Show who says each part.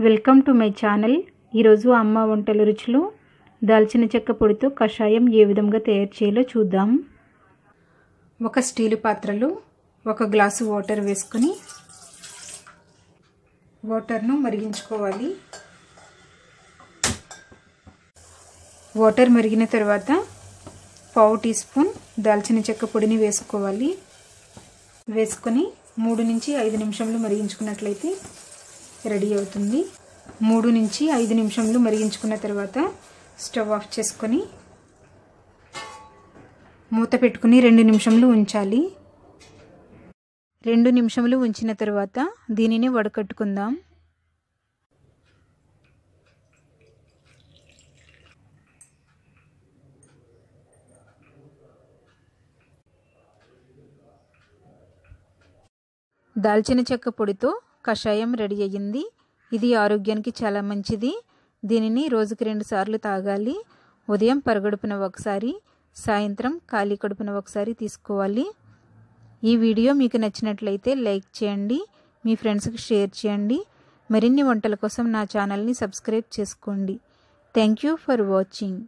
Speaker 1: Welcome to my channel. ఈరోజు అమ్మ వంటల రుచులు దాల్చిన చెక్క పొడితో కషాయం ఏ విధంగా తయారు చేయాలో చూద్దాం. ఒక స్టీలు పాత్రలో 1 గ్లాసు వాటర్ వేసుకొని వాటర్ను మరిగించుకోవాలి. వాటర్ మరిగిన తర్వాత 1/2 టీ స్పూన్ దాల్చిన చెక్క పొడిని వేసుకోవాలి. వేసుకొని 3 నుంచి 5 నిమిషాలు మరిగించుకున్నట్లయితే రెడీ అవుతుంది. 3 నుంచి 5 నిమిషాలు మరిగించుకున్న తర్వాత స్టవ్ ఆఫ్ చేసుకొని మూత పెట్టుకుని 2 నిమిషాలు ఉంచాలి. 2 నిమిషాలు ఉంచిన తర్వాత దీనిని వడకట్టుకుందాం. దాల్చిన చెక్క పొడితో కషాయం రెడీ అయ్యింది. ఇది ఆరోగ్యానికి చాలా మంచిది. దీనిని రోజుకి 2 సార్లు తాగాలి. ఉదయం పరగడుపున ఒకసారి, సాయంత్రం ఖాళీ కడుపున ఒకసారి తీసుకోవాలి. ఈ వీడియో మీకు నచ్చినట్లయితే లైక్ చేయండి, మీ ఫ్రెండ్స్కి షేర్ చేయండి. మరిన్ని వంటల కోసం నా ఛానల్ని సబ్స్క్రైబ్ చేసుకోండి. Thank you for watching.